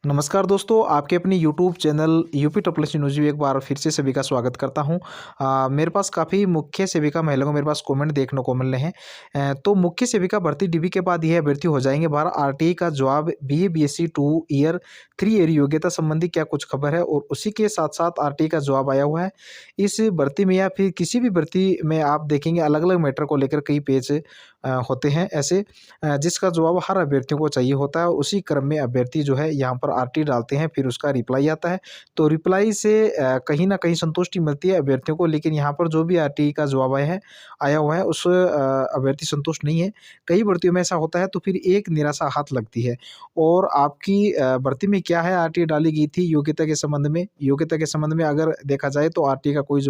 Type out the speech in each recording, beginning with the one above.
नमस्कार दोस्तों, आपके अपने YouTube channel UP topless news में एक बार फिर से सभी का स्वागत करता हूं। मेरे पास काफ़ी मुख्य सेविका महिलाओं को मेरे पास कमेंट देखने को मिल रहे हैं। तो मुख्य सेविका भर्ती डीबी के बाद यह अभ्यर्थी हो जाएंगे बाहर। आरटीई का जवाब बीए बीएससी 2 ईयर 3 ईयर योग्यता संबंधी क्या कुछ खबर है, और उसी के साथ साथ आरटीई का जवाब आया हुआ है। इस भर्ती में या फिर किसी भी भर्ती में आप देखेंगे अलग अलग मैटर को लेकर कई पेज होते हैं ऐसे, जिसका जवाब हर अभ्यर्थियों को चाहिए होता है। उसी क्रम में अभ्यर्थी जो है यहाँ पर आरटी डालते हैं, फिर उसका रिप्लाई आता है। तो रिप्लाई से कहीं न कहीं संतुष्टि मिलती है अभ्यर्थियों को, लेकिन यहाँ पर जो भी आरटी का जवाब आया हुआ है उस अभ्यर्थी संतुष्ट नहीं है। कई भर्तियों में ऐसा होता है, तो फिर एक निराशा हाथ लगती है। और आपकी भर्ती में क्या है, आरटी डाली गई थी योग्यता के संबंध में अगर देखा जाए तो आरटी का कोई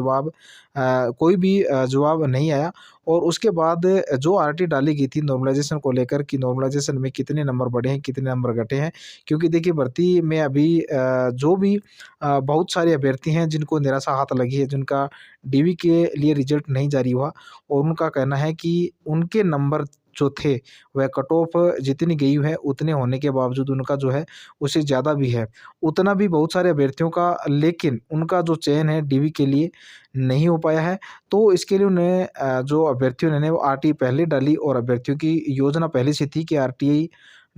भी जवाब नहीं आया। और उसके बाद जो आरटी डाली गई थी नॉर्मलाइज़ेशन को लेकर कि नॉर्मलाइज़ेशन में कितने नंबर बढ़े हैं, कितने नंबर घटे हैं। क्योंकि देखिए भर्ती में अभी जो भी बहुत सारे अभ्यर्थी हैं जिनको निराशा हाथ लगी है, जिनका डीवी के लिए रिज़ल्ट नहीं जारी हुआ, और उनका कहना है कि उनके नंबर जो थे वह कट ऑफ जितनी गई है उतने होने के बावजूद उनका जो है उससे ज़्यादा भी है। उतना भी बहुत सारे अभ्यर्थियों का, लेकिन उनका जो चयन है डीवी के लिए नहीं हो पाया है। तो इसके लिए उन्हें जो अभ्यर्थियों ने वो आरटीई पहले डाली, और अभ्यर्थियों की योजना पहले से थी कि आरटीई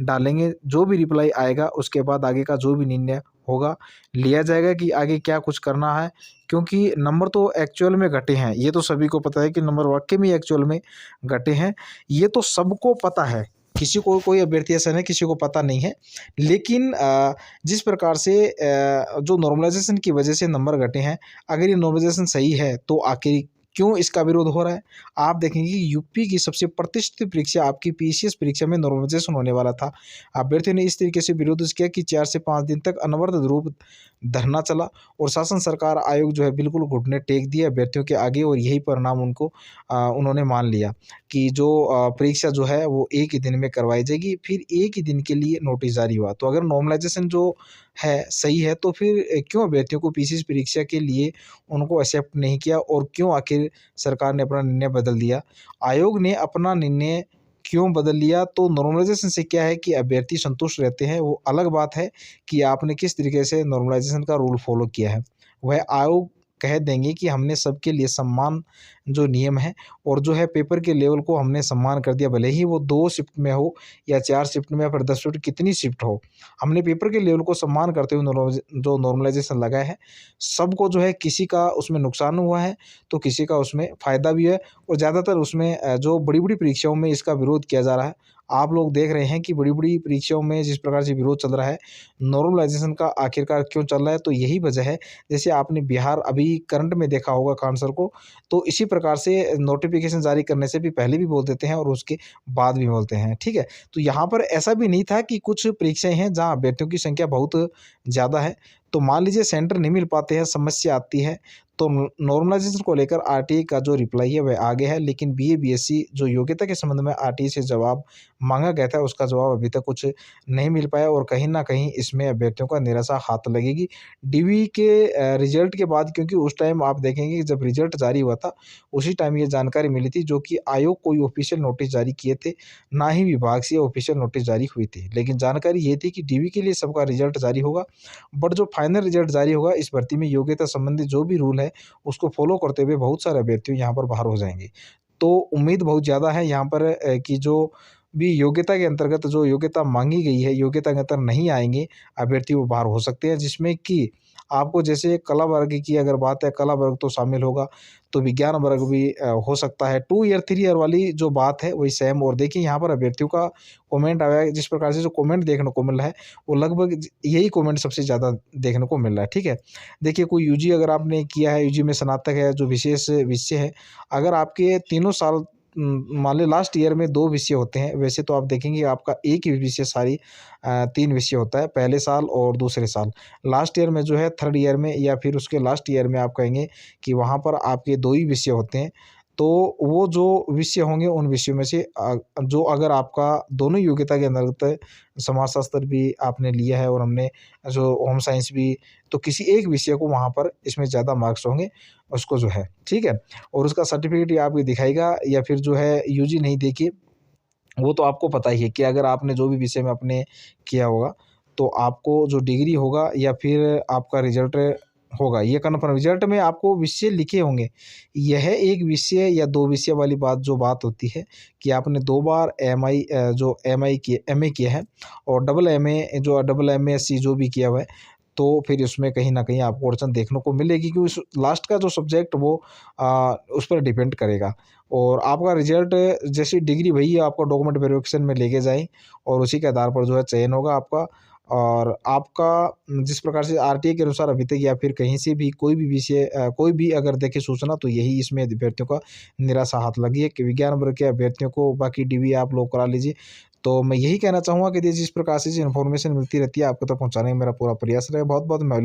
डालेंगे। जो भी रिप्लाई आएगा उसके बाद आगे का जो भी निर्णय होगा लिया जाएगा कि आगे क्या कुछ करना है। क्योंकि नंबर तो एक्चुअल में घटे हैं, ये तो सभी को पता है कि नंबर वाक़ई में एक्चुअल में घटे हैं। ये तो सबको पता है, किसी को कोई अभ्यर्थी ऐसा नहीं किसी को पता नहीं है। लेकिन जिस प्रकार से जो नॉर्मलाइज़ेशन की वजह से नंबर घटे हैं, अगर ये नॉर्मलाइज़ेशन सही है तो आखिर क्यों इसका विरोध हो रहा है? आप देखेंगे कि यूपी की सबसे प्रतिष्ठित परीक्षा आपकी पीसीएस परीक्षा में नॉर्मलाइज़ेशन होने वाला था। अभ्यर्थियों ने इस तरीके से विरोध किया कि 4 से 5 दिन तक अनवरत रूप धरना चला, और शासन सरकार आयोग जो है बिल्कुल घुटने टेक दिए अभ्यर्थियों के आगे, और यही परिणाम उन्होंने मान लिया कि जो परीक्षा जो है वो एक ही दिन में करवाई जाएगी। फिर एक ही दिन के लिए नोटिस जारी हुआ। तो अगर नॉर्मलाइज़ेशन जो है सही है, तो फिर क्यों अभ्यर्थियों को पीसीएस परीक्षा के लिए उनको एक्सेप्ट नहीं किया, और क्यों आखिर सरकार ने अपना निर्णय बदल दिया? आयोग ने अपना निर्णय क्यों बदल लिया? तो नॉर्मलाइज़ेशन से क्या है कि अभ्यर्थी संतुष्ट रहते हैं, वो अलग बात है कि आपने किस तरीके से नॉर्मलाइज़ेशन का रूल फ़ॉलो किया है। वह आयोग कह देंगे कि हमने सबके लिए समान जो नियम है, और जो है पेपर के लेवल को हमने सम्मान कर दिया, भले ही वो 2 शिफ्ट में हो या 4 शिफ्ट में या फिर 10 शिफ्ट कितनी शिफ्ट हो। हमने पेपर के लेवल को सम्मान करते हुए जो नॉर्मलाइज़ेशन लगाया है, सबको जो है किसी का उसमें नुकसान हुआ है, तो किसी का उसमें फ़ायदा भी है। और ज़्यादातर उसमें जो बड़ी-बड़ी परीक्षाओं में इसका विरोध किया जा रहा है। आप लोग देख रहे हैं कि बड़ी-बड़ी परीक्षाओं में जिस प्रकार से विरोध चल रहा है, नॉर्मलाइज़ेशन का आखिरकार क्यों चल रहा है? तो यही वजह है। जैसे आपने बिहार अभी करंट में देखा होगा का आंसर को, तो इसी प्रकार से नोटिफ़िकेशन जारी करने से भी पहले भी बोल देते हैं और उसके बाद भी बोलते हैं, ठीक है? तो यहाँ पर ऐसा भी नहीं था कि कुछ परीक्षाएँ हैं जहाँ अभ्यर्थियों की संख्या बहुत ज़्यादा है, तो मान लीजिए सेंटर नहीं मिल पाते हैं, समस्या आती है, तो नॉर्मलाइज़ेशन को लेकर आरटीई का जो रिप्लाई है वह आ गया है। लेकिन बीए बीएससी जो योग्यता के संबंध में आरटीई से जवाब माँगा गया था, उसका जवाब अभी तक कुछ नहीं मिल पाया, और कहीं न कहीं इसमें अभ्यर्थियों का निराशा हाथ लगेगी। डीवी के रिज़ल्ट के बाद, क्योंकि उस टाइम आप देखेंगे कि जब रिज़ल्ट जारी हुआ था, उसी टाइम ये जानकारी मिली थी, जो कि आयोग कोई ऑफ़िशियल नोटिस जारी किए थे, ना ही विभाग से ऑफ़िशियल नोटिस जारी हुई थी। लेकिन जानकारी ये थी कि डीवी के लिए सबका रिज़ल्ट जारी होगा, बट जो फाइनल रिज़ल्ट जारी होगा इस भर्ती में योग्यता संबंधी जो भी रूल है, उसको फ़ॉलो करते हुए बहुत सारे अभ्यर्थी यहाँ पर बाहर हो जाएँगे। तो उम्मीद बहुत ज़्यादा है यहाँ पर कि जो भी योग्यता के अंतर्गत जो योग्यता माँगी गई है, योग्यता के अंदर नहीं आएँगे अभ्यर्थी, वो बाहर हो सकते हैं। जिसमें कि आपको जैसे कला वर्ग की अगर बात है, कला वर्ग तो शामिल होगा, तो विज्ञान वर्ग भी हो सकता है। 2 ईयर 3 ईयर वाली जो बात है वही सेम। और देखिए यहाँ पर अभ्यर्थियों का कमेंट आया है, जिस प्रकार से जो कमेंट देखने को मिल रहा है, वो लगभग यही कमेंट सबसे ज़्यादा देखने को मिल रहा है, ठीक है? देखिए कोई यूजी अगर आपने किया है, यूजी में स्नातक है, जो विशेष विषय है, अगर आपके तीनों साल मान लें लास्ट ईयर में 2 विषय होते हैं, वैसे तो आप देखेंगे आपका एक ही विषय 3 विषय होता है, पहले साल और दूसरे साल। लास्ट ईयर में जो है 3rd ईयर में या फिर उसके लास्ट ईयर में आप कहेंगे कि वहाँ पर आपके 2 ही विषय होते हैं। तो वो जो विषय होंगे उन विषयों में से जो अगर आपका दोनों योग्यता के अंतर्गत समाजशास्त्र भी आपने लिया है और हमने जो होम साइंस भी, तो किसी एक विषय को वहाँ पर इसमें ज़्यादा मार्क्स होंगे उसको जो है, ठीक है? और उसका सर्टिफ़िकेट ये आपको दिखाएगा, या फिर जो है यूजी नहीं देखिए, वो तो आपको पता ही है कि अगर आपने जो भी विषय में आपने किया होगा, तो आपको जो डिग्री होगा या फिर आपका रिजल्ट होगा ये कन्फर्म। रिजल्ट में आपको विषय लिखे होंगे। यह एक विषय या 2 विषय वाली बात होती है कि आपने 2 बार एमए किया है और डबल एमएससी जो भी किया हुआ है, तो फिर उसमें कहीं न कहीं आपको अड़चन देखने को मिलेगी कि उस लास्ट का जो सब्जेक्ट वो उस पर डिपेंड करेगा। और आपका रिजल्ट जैसी डिग्री वही आपको डॉक्यूमेंट वेरिफिकेशन में लेके जाएँ और उसी के आधार पर जो है चयन होगा आपका। और आपका जिस प्रकार से आरटीए के अनुसार अभी तक या फिर कहीं से भी कोई भी विषय कोई भी अगर देखे सूचना तो यही इसमें अभ्यर्थियों का निराशा हाथ लगी है कि विज्ञान वर्ग के अभ्यर्थियों को बाकी डीबी आप लोग करा लीजिए। तो मैं यही कहना चाहूँगा कि जिस प्रकार से इन्फॉर्मेशन मिलती रहती है आपको तक पहुँचाने का मेरा पूरा प्रयास रहेगा। बहुत-बहुत मैं